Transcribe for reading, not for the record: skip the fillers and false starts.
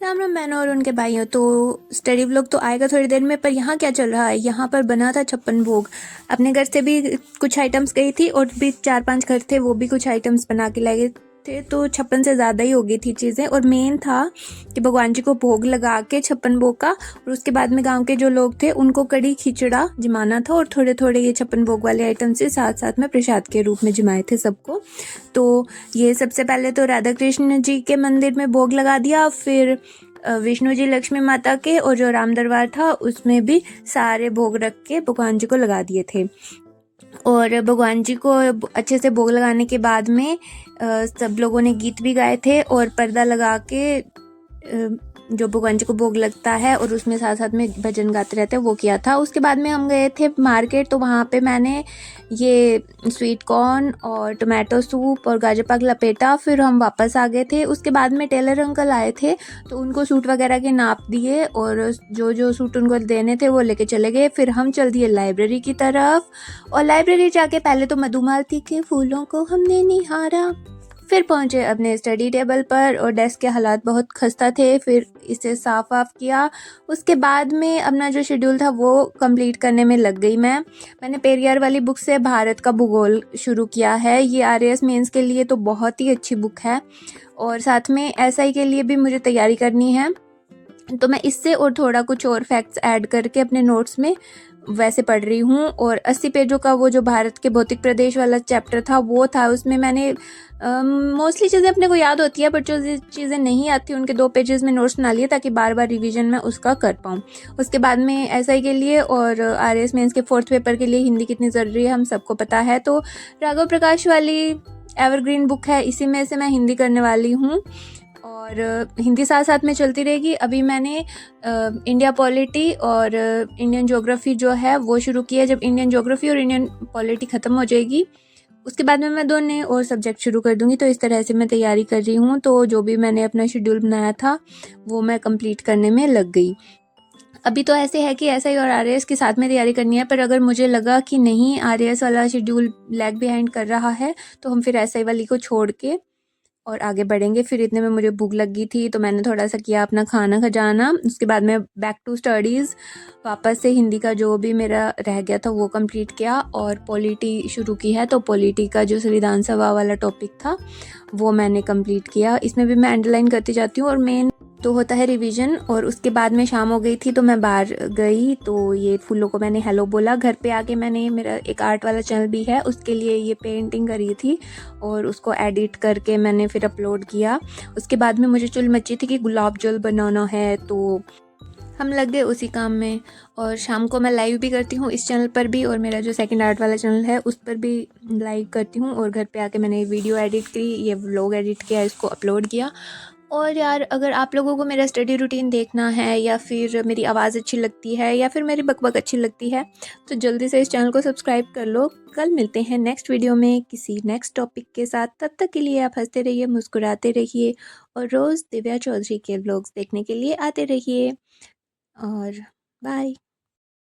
राम राम बहनों और उनके भाइयों। तो स्टडी व्लॉग तो आएगा थोड़ी देर में, पर यहाँ क्या चल रहा है, यहाँ पर बना था 56 भोग। अपने घर से भी कुछ आइटम्स गई थी और भी 4-5 घर थे, वो भी कुछ आइटम्स बना के लाए थे, तो 56 से ज़्यादा ही हो गई थी चीज़ें। और मेन था कि भगवान जी को भोग लगा के 56 भोग का, और उसके बाद में गांव के जो लोग थे उनको कड़ी खिचड़ा जमाना था, और थोड़े थोड़े ये 56 भोग वाले आइटम से साथ साथ में प्रसाद के रूप में जमाए थे सबको। तो ये सबसे पहले तो राधा कृष्ण जी के मंदिर में भोग लगा दिया, फिर विष्णु जी लक्ष्मी माता के और जो राम दरबार था उसमें भी सारे भोग रख के भगवान जी को लगा दिए थे। और भगवान जी को अच्छे से भोग लगाने के बाद में सब लोगों ने गीत भी गाए थे और पर्दा लगा के जो भगवान जी को भोग लगता है और उसमें साथ साथ में भजन गाते रहते हैं, वो किया था। उसके बाद में हम गए थे मार्केट, तो वहाँ पे मैंने ये स्वीट कॉर्न और टोमेटो सूप और गाजर पाक लपेटा, फिर हम वापस आ गए थे। उसके बाद में टेलर अंकल आए थे, तो उनको सूट वगैरह के नाप दिए और जो जो सूट उनको देने थे वो लेके चले गए। फिर हम चल दिए लाइब्रेरी की तरफ, और लाइब्रेरी जाके पहले तो मधुमालती के फूलों को हमने निहारा, फिर पहुंचे अपने स्टडी टेबल पर और डेस्क के हालात बहुत खस्ता थे, फिर इसे साफ वाफ किया। उसके बाद में अपना जो शेड्यूल था वो कंप्लीट करने में लग गई मैंने पेरियार वाली बुक से भारत का भूगोल शुरू किया है। ये आरएएस मेंस के लिए तो बहुत ही अच्छी बुक है, और साथ में एसआई के लिए भी मुझे तैयारी करनी है, तो मैं इससे और थोड़ा कुछ और फैक्ट्स ऐड करके अपने नोट्स में वैसे पढ़ रही हूँ। और 80 पेजों का वो जो भारत के भौतिक प्रदेश वाला चैप्टर था वो था, उसमें मैंने मोस्टली चीज़ें अपने को याद होती है, बट जो चीज़ें नहीं आती उनके 2 पेजेस में नोट्स बना लिए ताकि बार बार रिवीजन में उसका कर पाऊँ। उसके बाद में एसआई के लिए और आरएएस मेंस के 4th पेपर के लिए हिंदी कितनी ज़रूरी है हम सबको पता है, तो राघव प्रकाश वाली एवरग्रीन बुक है, इसी में से मैं हिंदी करने वाली हूँ और हिंदी साथ साथ में चलती रहेगी। अभी मैंने इंडिया पॉलिटी और इंडियन ज्योग्राफी जो है वो शुरू की है। जब इंडियन ज्योग्राफी और इंडियन पॉलिटी ख़त्म हो जाएगी उसके बाद में मैं 2 नए और सब्जेक्ट शुरू कर दूंगी। तो इस तरह से मैं तैयारी कर रही हूँ, तो जो भी मैंने अपना शेड्यूल बनाया था वो मैं कंप्लीट करने में लग गई। अभी तो ऐसे है कि एसआई और आरएएस के साथ में तैयारी करनी है, पर अगर मुझे लगा कि नहीं आरएएस वाला शेड्यूल लैग बिहाइंड कर रहा है तो हम फिर एसआई वाली को छोड़ के और आगे बढ़ेंगे। फिर इतने में मुझे भूख लगी थी, तो मैंने थोड़ा सा किया अपना खाना खजाना। उसके बाद में बैक टू स्टडीज़, वापस से हिंदी का जो भी मेरा रह गया था वो कंप्लीट किया, और पॉलिटी शुरू की है। तो पॉलिटी का जो संविधान सभा वाला टॉपिक था वो मैंने कंप्लीट किया। इसमें भी मैं अंडरलाइन करती जाती हूँ, और मेन तो होता है रिवीजन। और उसके बाद में शाम हो गई थी तो मैं बाहर गई, तो ये फूलों को मैंने हेलो बोला। घर पे आके मैंने, मेरा एक आर्ट वाला चैनल भी है, उसके लिए ये पेंटिंग करी थी और उसको एडिट करके मैंने फिर अपलोड किया। उसके बाद में मुझे चुल मची थी कि गुलाब जल बनाना है, तो हम लग गए उसी काम में। और शाम को मैं लाइव भी करती हूँ इस चैनल पर भी, और मेरा जो सेकंड आर्ट वाला चैनल है उस पर भी लाइव करती हूँ। और घर पे आके मैंने वीडियो एडिट की, ये व्लॉग एडिट किया, इसको अपलोड किया। और यार, अगर आप लोगों को मेरा स्टडी रूटीन देखना है, या फिर मेरी आवाज़ अच्छी लगती है, या फिर मेरी बकबक अच्छी लगती है, तो जल्दी से इस चैनल को सब्सक्राइब कर लो। कल मिलते हैं नेक्स्ट वीडियो में किसी नेक्स्ट टॉपिक के साथ। तब तक के लिए आप हंसते रहिए, मुस्कुराते रहिए, और रोज़ दिव्या चौधरी के व्लॉग्स देखने के लिए आते रहिए। और बाय।